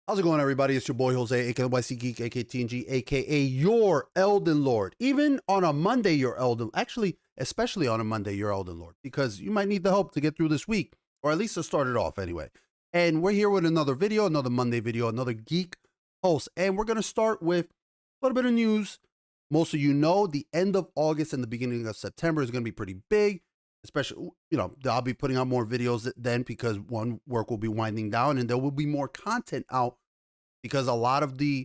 How's it going, everybody? It's your boy Jose, aka TheNYCGeek, aka TNG, aka your Elden Lord. Even on a Monday, you're Elden. Actually, especially on a Monday, you're Elden Lord, because you might need the help to get through this week, or at least to start it off anyway. And we're here with another video, another Monday video, another Geek post, and we're gonna start with a little bit of news. Most of you know the end of August and the beginning of September is gonna be pretty big. Especially, I'll be putting out more videos then because one, work will be winding down, and there will be more content out because a lot of the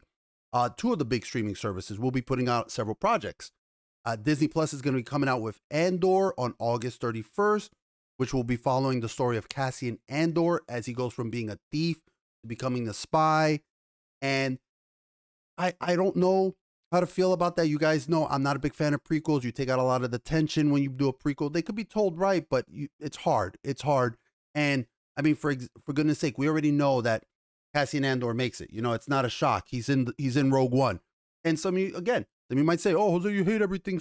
two of the big streaming services will be putting out several projects. Disney Plus is going to be coming out with Andor on August 31st, which will be following the story of Cassian Andor as he goes from being a thief to becoming a spy. And I don't know how to feel about that. You guys know I'm not a big fan of prequels. You take out a lot of the tension when you do a prequel. They could be told right, but it's hard. It's hard. And I mean, for goodness sake, we already know that Cassian Andor makes it. It's not a shock. He's in Rogue One. And some of you might say, "Oh, Jose, you hate everything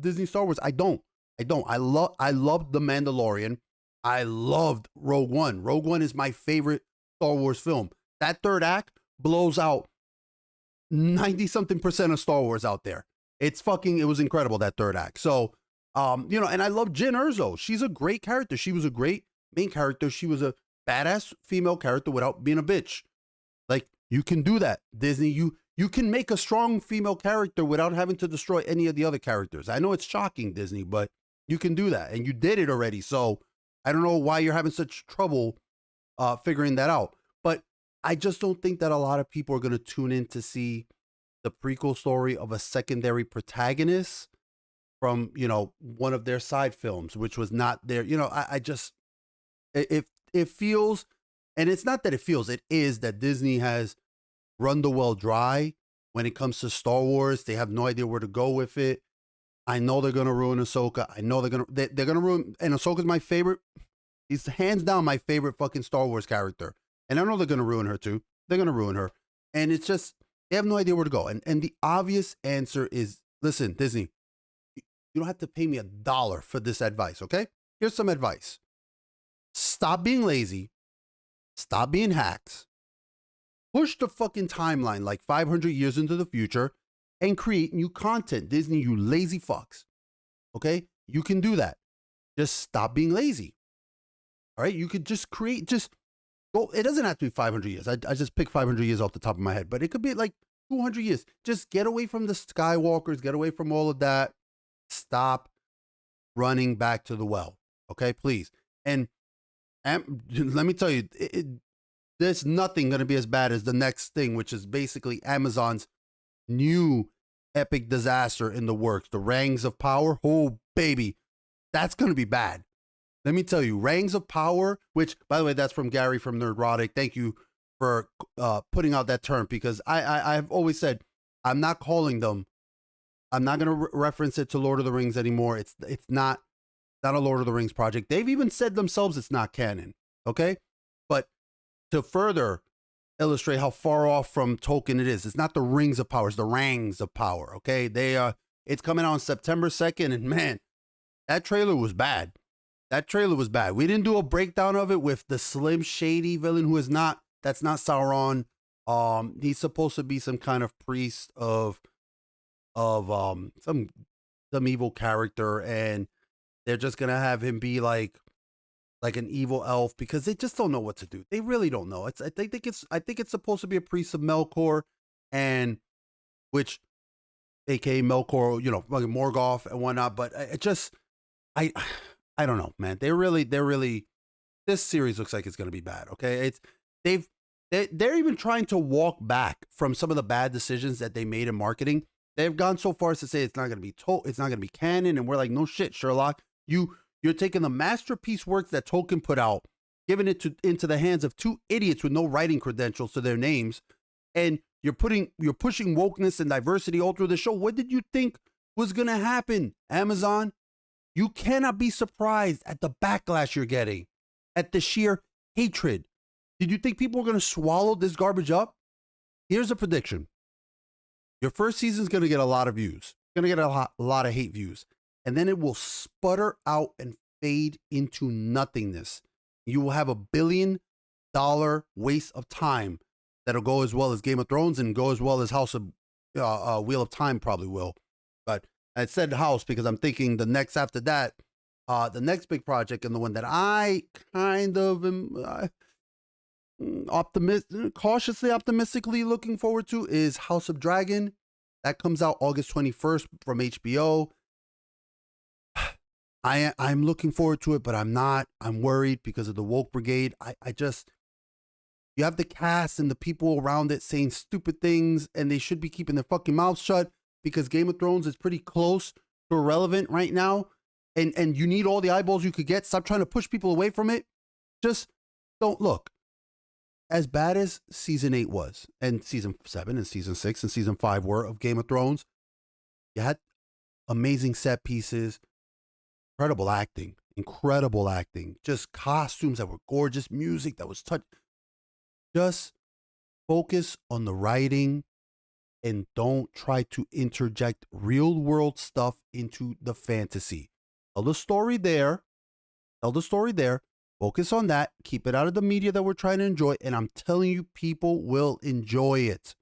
Disney Star Wars." I don't. I loved The Mandalorian. I loved Rogue One. Rogue One is my favorite Star Wars film. That third act blows out 90-something% of Star Wars out there. It was incredible, that third act. So, and I love Jyn Erso. She's a great character. She was a great main character. She was a badass female character without being a bitch. Like, you can do that, Disney. You can make a strong female character without having to destroy any of the other characters. I know it's shocking, Disney, but you can do that, and you did it already. So I don't know why you're having such trouble figuring that out. But I just don't think that a lot of people are going to tune in to see the prequel story of a secondary protagonist from, one of their side films, which was not there. It feels, and it's not that it feels, it is that Disney has run the well dry when it comes to Star Wars. They have no idea where to go with it. I know they're going to ruin Ahsoka. I know they're going to ruin, and Ahsoka's my favorite. He's hands down my favorite fucking Star Wars character. And I know they're going to ruin her too. They're going to ruin her. And it's just, they have no idea where to go. And the obvious answer is, listen, Disney, you don't have to pay me $1 for this advice, okay? Here's some advice. Stop being lazy. Stop being hacks. Push the fucking timeline like 500 years into the future and create new content. Disney, you lazy fucks. Okay? You can do that. Just stop being lazy. All right? You could just create, well, it doesn't have to be 500 years. I just picked 500 years off the top of my head, but it could be like 200 years. Just get away from the Skywalkers, get away from all of that. Stop running back to the well. Okay? Please. And let me tell you, there's nothing going to be as bad as the next thing, which is basically Amazon's new epic disaster in the works, the Rings of Power. Oh, baby, that's going to be bad. Let me tell you, Rings of Power, which, by the way, that's from Gary from Nerdrotic. Thank you for putting out that term, because I've always said I'm not calling them. I'm not going to reference it to Lord of the Rings anymore. It's not a Lord of the Rings project. They've even said themselves it's not canon, okay? But to further illustrate how far off from Tolkien it is, it's not the Rings of Power, it's the Rangs of Power, okay? It's coming out on September 2nd, and man, that trailer was bad. That trailer was bad. We didn't do a breakdown of it with the Slim Shady villain that's not Sauron. He's supposed to be some kind of priest of some evil character, and they're just gonna have him be like an evil elf because they just don't know what to do. They really don't know. I think it's supposed to be a priest of Melkor, and which, aka Melkor, fucking Morgoth and whatnot. But I don't know, man. They're really. This series looks like it's gonna be bad. Okay, they're even trying to walk back from some of the bad decisions that they made in marketing. They've gone so far as to say it's not going to be it's not going to be canon, and we're like, no shit, Sherlock. You're taking the masterpiece works that Tolkien put out, giving it into the hands of two idiots with no writing credentials to their names, and you're pushing wokeness and diversity all through the show. What did you think was going to happen, Amazon? You cannot be surprised at the backlash you're getting, at the sheer hatred. Did you think people were going to swallow this garbage up? Here's a prediction. Your first season is going to get a lot of views. Going to get a lot of hate views. And then it will sputter out and fade into nothingness. You will have $1 billion waste of time that'll go as well as Game of Thrones and go as well as House of Wheel of Time probably will. But I said House because I'm thinking the next after that, the next big project and the one that I kind of am cautiously optimistically looking forward to is House of Dragon. That comes out August 21st from HBO. I'm looking forward to it, but I'm not. I'm worried because of the woke brigade. I just, you have the cast and the people around it saying stupid things, and they should be keeping their fucking mouths shut because Game of Thrones is pretty close to irrelevant right now. And you need all the eyeballs you could get. Stop trying to push people away from it. Just don't look. As bad as season 8 was, and season 7 and season 6 and season 5 were of Game of Thrones, you had amazing set pieces, incredible acting, just costumes that were gorgeous, music that was touched. Just focus on the writing and don't try to interject real world stuff into the fantasy. Tell the story there. Focus on that. Keep it out of the media that we're trying to enjoy. And I'm telling you, people will enjoy it.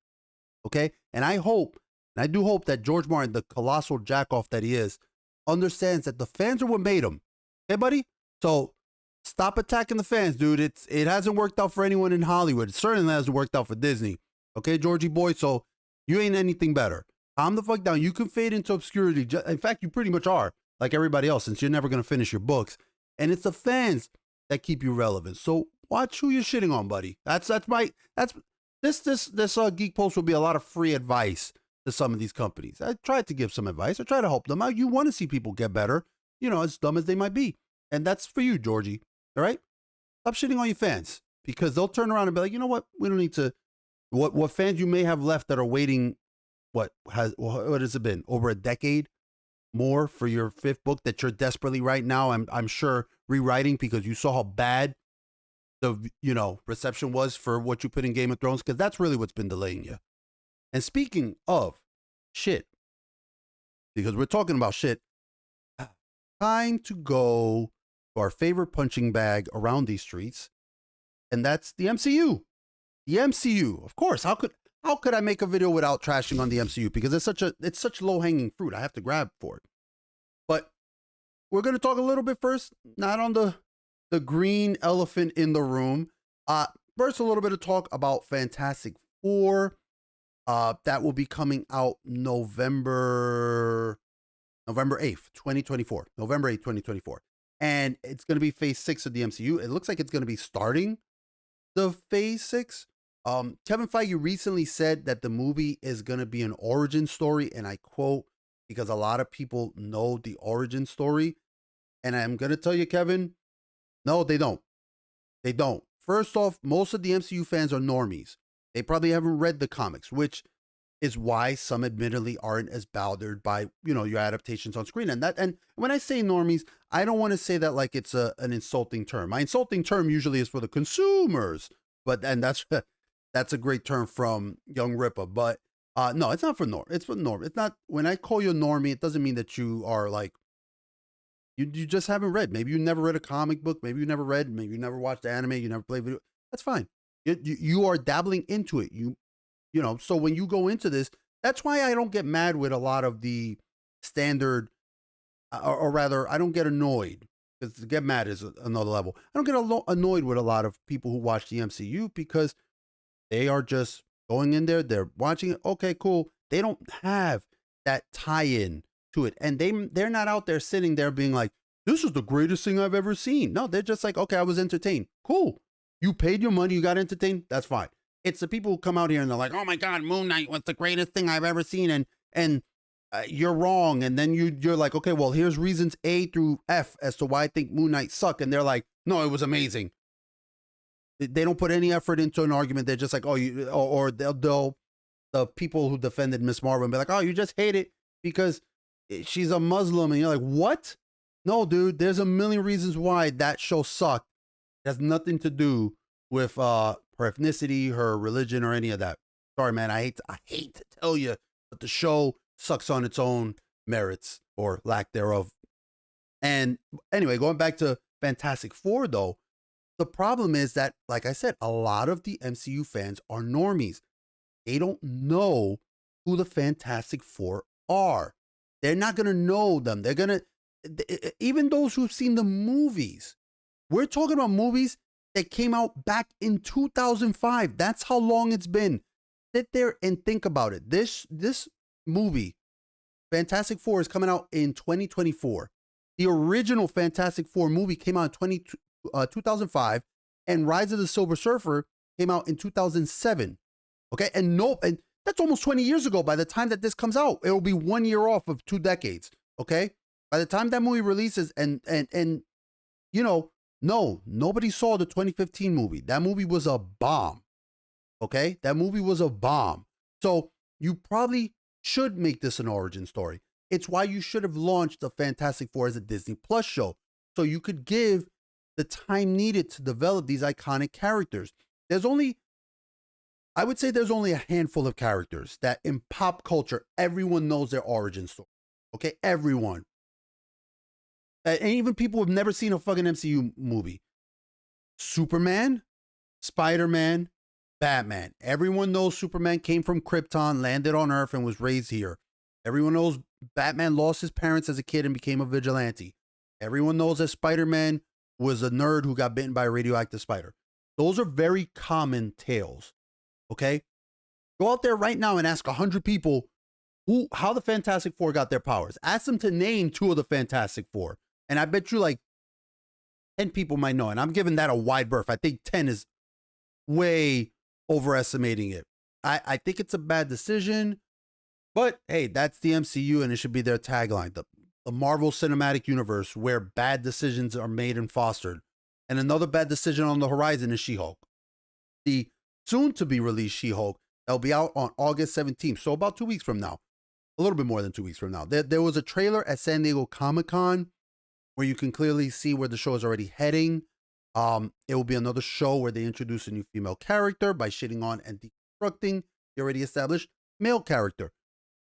Okay? And I do hope that George Martin, the colossal jackoff that he is, understands that the fans are what made him. Okay, buddy? So stop attacking the fans, dude. It hasn't worked out for anyone in Hollywood. It certainly hasn't worked out for Disney. Okay, Georgie boy? So you ain't anything better. Calm the fuck down. You can fade into obscurity. In fact, you pretty much are, like everybody else, since you're never going to finish your books. And it's the fans that keep you relevant. So watch who you're shitting on, buddy. This Geek Post will be a lot of free advice to some of these companies. I tried to give some advice. I try to help them out. You want to see people get better, as dumb as they might be. And that's for you, Georgie. All right? Stop shitting on your fans because they'll turn around and be like, you know what? We don't need to. What fans you may have left that are waiting, what has it been? Over a decade more for your 5th book that you're desperately right now, I'm sure, rewriting because you saw how bad the reception was for what you put in Game of Thrones, because that's really what's been delaying you. And speaking of shit, because we're talking about shit, time to go to our favorite punching bag around these streets, and that's the MCU. The MCU, of course. How could I make a video without trashing on the MCU? Because it's such low-hanging fruit. I have to grab for it. But we're going to talk a little bit first, not on the green elephant in the room. First, a little bit of talk about Fantastic Four. That will be coming out November 8th, 2024. November 8th, 2024. And it's going to be phase 6 of the MCU. It looks like it's going to be starting the phase 6. Kevin Feige recently said that the movie is going to be an origin story, and I quote, because a lot of people know the origin story. And I'm going to tell you, Kevin, no, they don't. They don't. First off, most of the MCU fans are normies. They probably haven't read the comics, which is why some admittedly aren't as bothered by, your adaptations on screen. And when I say normies, I don't want to say that like it's an insulting term. My insulting term usually is for the consumers, and that's a great term from Young Ripper. But no, it's not for norm. It's for norm. It's not, when I call you a normie, it doesn't mean that you are like, you just haven't read. Maybe you never read a comic book. Maybe you never read. Maybe you never watched anime. You never played video. That's fine. You are dabbling into it. So when you go into this, that's why I don't get mad with a lot of the standard, or rather, I don't get annoyed, because to get mad is another level. I don't get annoyed with a lot of people who watch the MCU because they are just going in there, they're watching it. Okay, cool. They don't have that tie-in to it. And they're not out there sitting there being like, this is the greatest thing I've ever seen. No, they're just like, okay, I was entertained. Cool. You paid your money, you got entertained. That's fine. It's the people who come out here and they're like, oh my God, Moon Knight was the greatest thing I've ever seen. And you're wrong. And then you're like, okay, well, here's reasons A through F as to why I think Moon Knight sucked. And they're like, no, it was amazing. They don't put any effort into an argument. They're just like, oh, or they'll the people who defended Miss Marvel and be like, oh, you just hate it because she's a Muslim. And you're like, what? No, dude, there's a million reasons why that show sucked. It has nothing to do with her ethnicity, her religion, or any of that. Sorry, man. I hate to tell you, but the show sucks on its own merits or lack thereof. And anyway, going back to Fantastic Four, though, The problem is that, like I said, a lot of the MCU fans are normies. They don't know who the Fantastic Four are. They're not going to know them. They're going to, even those who've seen the movies, we're talking about movies that came out back in 2005. That's how long it's been. Sit there and think about it. This movie, Fantastic Four, is coming out in 2024. The original Fantastic Four movie came out in 2005, and Rise of the Silver Surfer came out in 2007. Okay, and that's almost 20 years ago. By the time that this comes out, it will be 1 year off of 2 decades. Okay, by the time that movie releases, and you know, no, nobody saw the 2015 movie. That movie was a bomb. Okay, that movie was a bomb. So you probably should make this an origin story. It's why you should have launched the Fantastic Four as a Disney Plus show, so you could give the time needed to develop these iconic characters. I would say there's only a handful of characters that in pop culture, everyone knows their origin story. Okay, everyone. And even people who've never seen a fucking MCU movie. Superman, Spider-Man, Batman. Everyone knows Superman came from Krypton, landed on Earth, and was raised here. Everyone knows Batman lost his parents as a kid and became a vigilante. Everyone knows that Spider-Man was a nerd who got bitten by a radioactive spider. Those are very common tales. Okay? Go out there right now and ask 100 people how the Fantastic Four got their powers. Ask them to name 2 of the Fantastic Four. And I bet you like 10 people might know. And I'm giving that a wide berth. I think 10 is way overestimating it. I think it's a bad decision. But hey, that's the MCU, and it should be their tagline. The Marvel Cinematic Universe, where bad decisions are made and fostered. And another bad decision on the horizon is She-Hulk. The soon-to-be released She-Hulk that'll be out on August 17th. So about 2 weeks from now. A little bit more than 2 weeks from now. There was a trailer at San Diego Comic-Con where you can clearly see where the show is already heading. It will be another show where they introduce a new female character by shitting on and deconstructing the already established male character.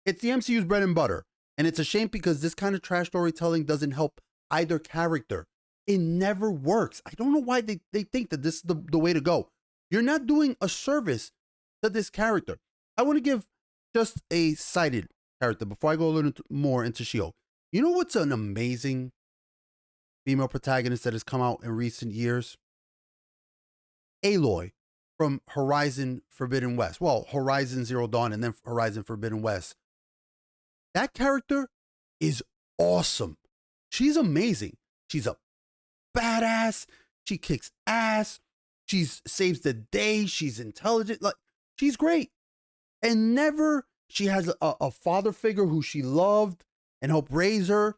It's the MCU's bread and butter. And it's a shame because this kind of trash storytelling doesn't help either character. It never works. I don't know why they think that this is the way to go. You're not doing a service to this character. I want to give just a cited character before I go a little more into She-Hulk. You know what's an amazing female protagonist that has come out in recent years? Aloy from Horizon Forbidden West. Well, Horizon Zero Dawn and then Horizon Forbidden West. That character is awesome. She's amazing. She's a badass. She kicks ass. She saves the day. She's intelligent. Like, she's great. And never, she has a father figure who she loved and helped raise her.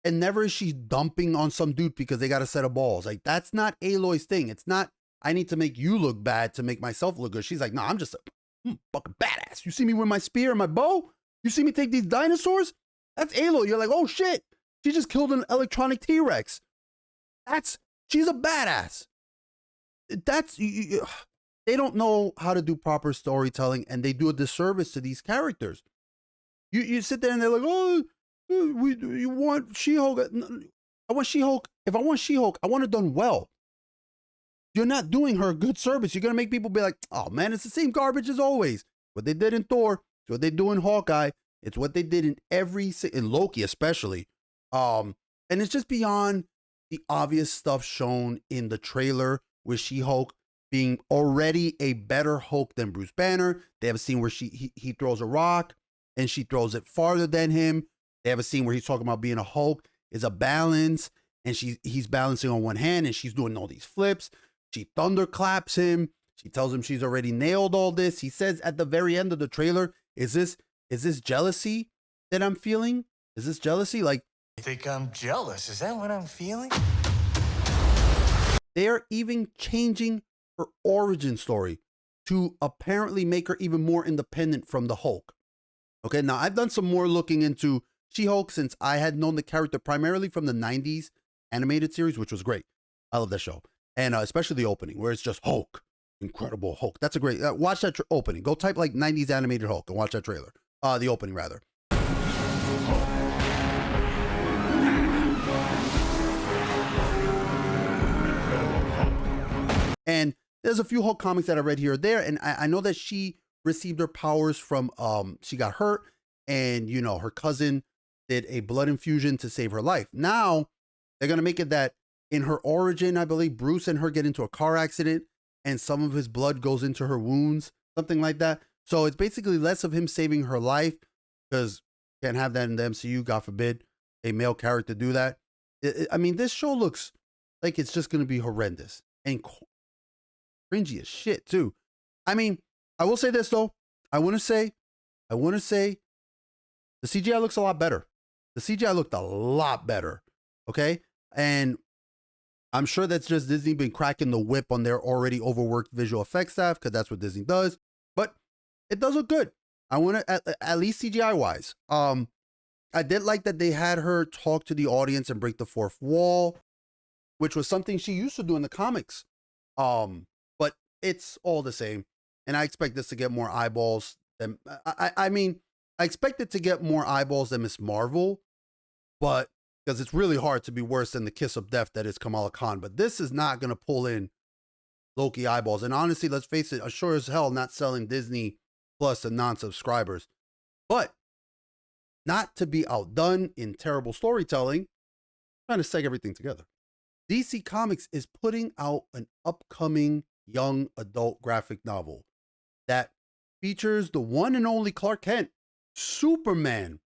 And never is she dumping on some dude because they got a set of balls. Like, that's not Aloy's thing. It's not, I need to make you look bad to make myself look good. She's like, no, I'm just a fucking badass. You see me with my spear and my bow? You see me take these dinosaurs? That's Aloy. You're like, oh shit. She just killed an electronic T-Rex. She's a badass. They don't know how to do proper storytelling, and they do a disservice to these characters. You sit there and they're like, oh, you want She-Hulk? I want She-Hulk. If I want She-Hulk, I want it done well. You're not doing her a good service. You're going to make people be like, oh man, it's the same garbage as always. What they did in Thor, it's what they do in Hawkeye. It's what they did in Loki especially. And it's just beyond the obvious stuff shown in the trailer with She-Hulk being already a better Hulk than Bruce Banner. They have a scene where he throws a rock and she throws it farther than him. They have a scene where he's talking about being a Hulk is a balance, and he's balancing on one hand and she's doing all these flips. She thunderclaps him. She tells him she's already nailed all this. He says at the very end of the trailer, is this jealousy that I'm feeling? Is this jealousy? Like, I think I'm jealous. Is that what I'm feeling? They're even changing her origin story to apparently make her even more independent from the Hulk. Okay, now I've done some more looking into She-Hulk since I had known the character primarily from the 90s animated series, which was great. I love that show. And especially the opening where it's just Hulk, Incredible Hulk. That's a great, watch that opening. Go type like 90s animated Hulk and watch that trailer. The opening rather. there's a few Hulk comics that I read here or there, and I know that she received her powers from she got hurt, and you know her cousin did a blood infusion to save her life. Now they're gonna make it that in her origin, I believe Bruce and her get into a car accident, and some of his blood goes into her wounds, something like that. So it's basically less of him saving her life, because can't have that in the MCU, God forbid a male character do that. I mean, this show looks like it's just going to be horrendous and cringy as shit too. I mean, I will say this though. I want to say the CGI looks a lot better. The CGI looked a lot better. Okay. And I'm sure that's just Disney been cracking the whip on their already overworked visual effects staff, because that's what Disney does. But it does look good. I want to, at least CGI wise. I did like that they had her talk to the audience and break the fourth wall, which was something she used to do in the comics. But it's all the same. And I expect this to get more eyeballs than, I mean, I expect it to get more eyeballs than Miss Marvel, but because it's really hard to be worse than the kiss of death that is Kamala Khan. But this is not going to pull in Loki eyeballs. And honestly, let's face it, sure as hell not selling Disney Plus to non-subscribers. But not to be outdone in terrible storytelling, trying to seg everything together. DC Comics is putting out an upcoming young adult graphic novel that features the one and only Clark Kent, Superman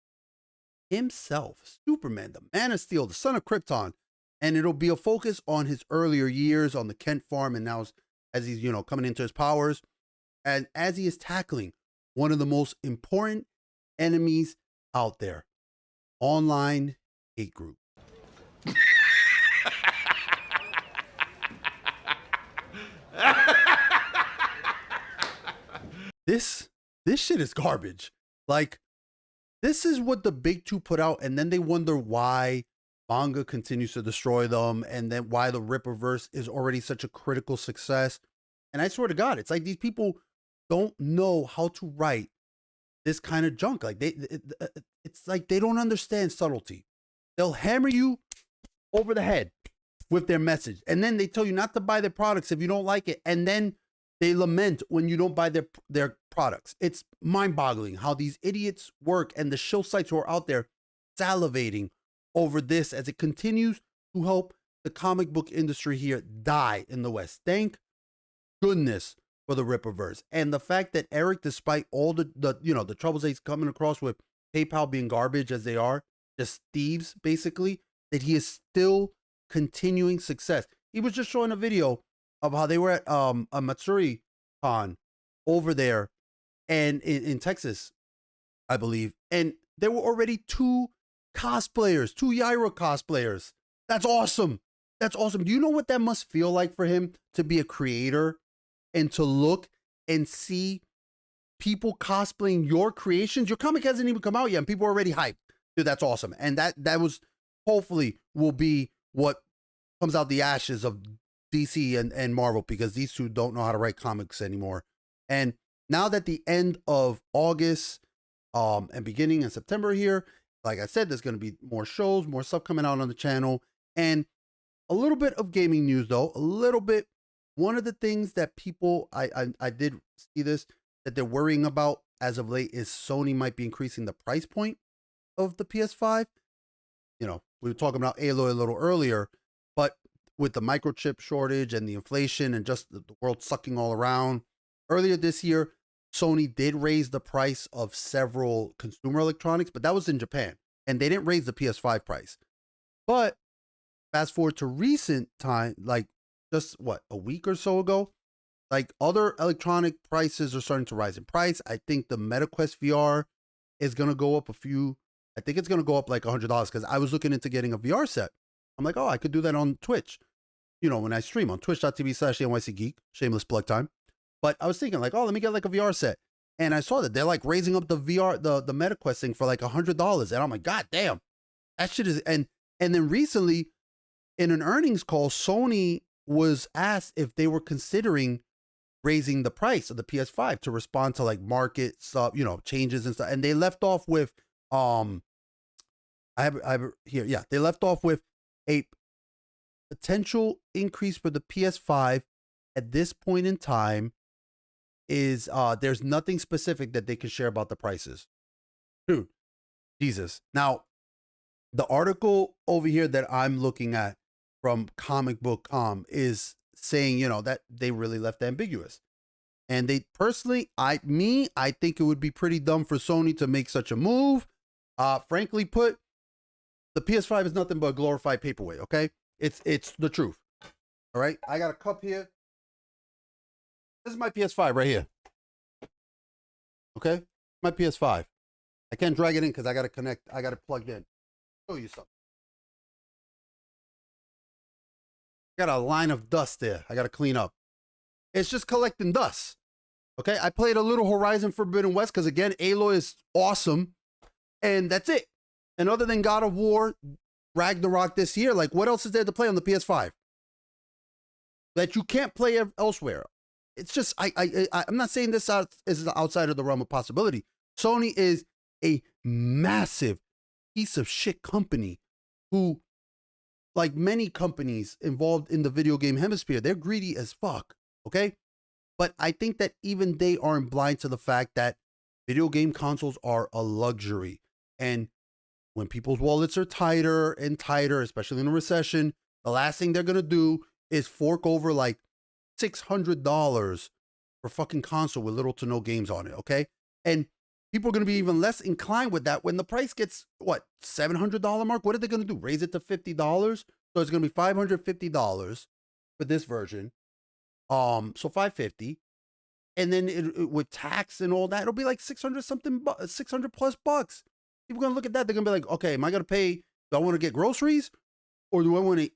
himself, Superman, the Man of Steel, the son of Krypton. And it'll be a focus on his earlier years on the Kent farm, and now as he's, you know, coming into his powers, and as he is tackling one of the most important enemies out there, online hate group. This shit is garbage. Like, this is what the big two put out, and then they wonder why manga continues to destroy them, and then why the Rippaverse is already such a critical success. And I swear to God, it's like these people don't know how to write this kind of junk. Like it's like they don't understand subtlety. They'll hammer you over the head with their message, and then they tell you not to buy their products if you don't like it, and then they lament when you don't buy their products. It's mind-boggling how these idiots work, and the shill sites who are out there salivating over this as it continues to help the comic book industry here die in the West. Thank goodness for the Rippaverse. And the fact that Eric, despite all the you know, the troubles he's coming across with PayPal being garbage as they are, just thieves basically, that he is still continuing success. He was just showing a video of how they were at a Matsuri Con over there and in Texas, I believe, and there were already two Yaira cosplayers. That's awesome. That's awesome. Do you know what that must feel like for him to be a creator and to look and see people cosplaying your creations? Your comic hasn't even come out yet, and people are already hyped. Dude, that's awesome. And that was hopefully will be what comes out the ashes of DC and Marvel, because these two don't know how to write comics anymore. And now that the end of August and beginning in September here, like I said, there's going to be more shows, more stuff coming out on the channel, and a little bit of gaming news though. A little bit. One of the things that people I did see this that they're worrying about as of late is Sony might be increasing the price point of the PS5. You know, we were talking about Aloy a little earlier, but with the microchip shortage and the inflation and just the world sucking all around, earlier this year, Sony did raise the price of several consumer electronics, but that was in Japan, and they didn't raise the PS5 price. But fast forward to recent time, like just a week or so ago, like other electronic prices are starting to rise in price. I think the MetaQuest VR is going to go up I think it's going to go up like $100, because I was looking into getting a VR set. I'm like, oh, I could do that on Twitch. You know, when I stream on twitch.tv/TheNYCGeek, shameless plug time. But I was thinking like, oh, let me get like a VR set. And I saw that they're like raising up the VR, the MetaQuest thing for like $100. And I'm like, God damn, that shit is, and then recently in an earnings call, Sony was asked if they were considering raising the price of the PS5 to respond to like market stuff, you know, changes and stuff. And they left off with, I have here. Yeah. They left off with a potential increase for the PS5 at this point in time is there's nothing specific that they can share about the prices. Dude, Jesus. Now, the article over here that I'm looking at from comicbook.com is saying, that they really left ambiguous. And they personally, I think it would be pretty dumb for Sony to make such a move. Frankly put, the PS5 is nothing but a glorified paperweight, okay? It's the truth. All right? I got a cup here. This is my PS5 right here. Okay? My PS5. I can't drag it in because I got to connect. I got it plugged in. Show you something. Got a line of dust there. I got to clean up. It's just collecting dust. Okay? I played a little Horizon Forbidden West because, again, Aloy is awesome. And that's it. And other than God of War, Ragnarok this year, like, what else is there to play on the PS5 that you can't play elsewhere? It's just, I'm not saying this is outside of the realm of possibility. Sony is a massive piece of shit company who, like many companies involved in the video game hemisphere, they're greedy as fuck, okay? But I think that even they aren't blind to the fact that video game consoles are a luxury. And when people's wallets are tighter and tighter, especially in a recession, the last thing they're going to do is fork over like $600 for fucking console with little to no games on it, okay? And people are going to be even less inclined with that when the price gets, what, $700 mark? What are they going to do? Raise it to $50? So it's going to be $550 for this version. So $550. And then with tax and all that, it'll be like 600 something, 600 plus bucks. People are going to look at that. They're going to be like, okay, am I going to pay? Do I want to get groceries or do I want to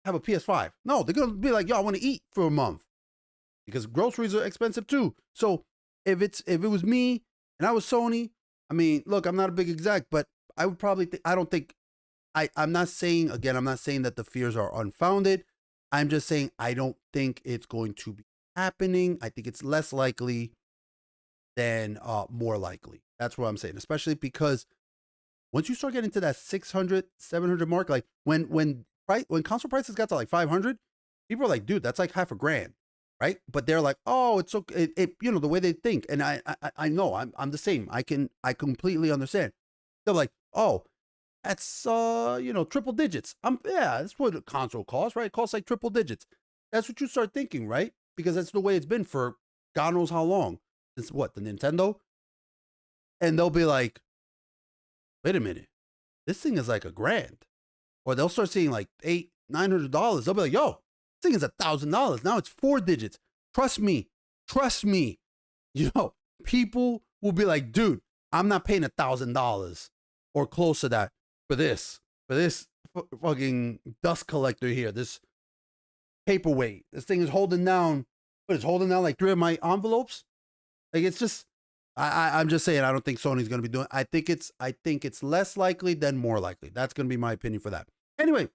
have a PS5? No, they're going to be like, yo, I want to eat for a month because groceries are expensive too. So if it was me and I was Sony, I mean, look, I'm not a big exec, but I would probably I'm not saying that the fears are unfounded. I'm just saying I don't think it's going to be happening. I think it's less likely than more likely. That's what I'm saying, especially because once you start getting to that 600, 700 mark, like when console prices got to like 500, people are like, dude, that's like half a grand, right? But they're like, oh, it's okay. The way they think, and I know I'm the same. I completely understand. They're like, oh, that's triple digits. That's what a console costs, right? It costs like triple digits. That's what you start thinking, right? Because that's the way it's been for God knows how long. Since what, the Nintendo? And they'll be like, wait a minute, this thing is like $1,000. Or they'll start seeing like $800-900. They'll be like, yo, this thing is $1,000. Now it's 4 digits. Trust me. People will be like, dude, I'm not paying $1,000 or close to that for this fucking dust collector here. This paperweight. This thing is holding down. But it's holding down like 3 of my envelopes. Like, it's just, I'm just saying, I don't think Sony's going to be doing. I think it's less likely than more likely. That's going to be my opinion for that. Anyway,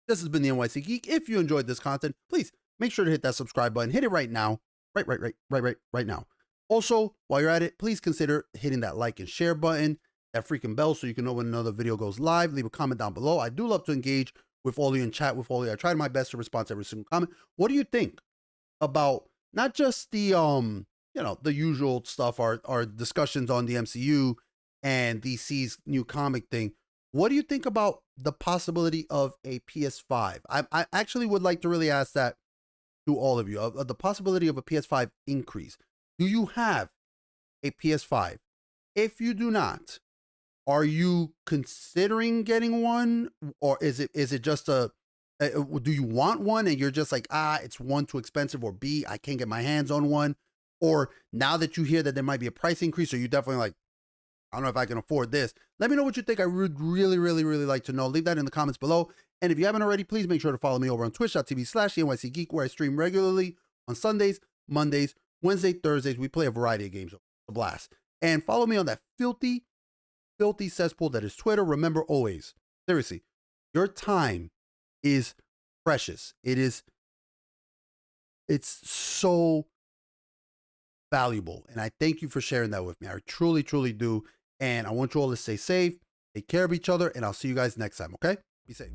this has been the NYC Geek. If you enjoyed this content, please make sure to hit that subscribe button. Hit it right now. Right now. Also, while you're at it, please consider hitting that like and share button, that freaking bell so you can know when another video goes live. Leave a comment down below. I do love to engage with all of you and chat with all of you. I try my best to respond to every single comment. What do you think about not just the the usual stuff, our discussions on the MCU and DC's new comic thing? What do you think about the possibility of a PS5? I actually would like to really ask that to all of you, of the possibility of a PS5 increase. Do you have a PS5? If you do not, are you considering getting one, or is it just do you want one and you're just like, it's one, too expensive, or B, I can't get my hands on one? Or now that you hear that there might be a price increase, are you definitely like, I don't know if I can afford this? Let me know what you think. I would really, really, really like to know. Leave that in the comments below. And if you haven't already, please make sure to follow me over on twitch.tv/TheNYCGeek, where I stream regularly on Sundays, Mondays, Wednesdays, Thursdays. We play a variety of games. It's a blast. And follow me on that filthy cesspool that is Twitter. Remember always, seriously, your time is precious. It's so valuable. And I thank you for sharing that with me. I truly, truly do. And I want you all to stay safe, take care of each other, and I'll see you guys next time, okay? Be safe.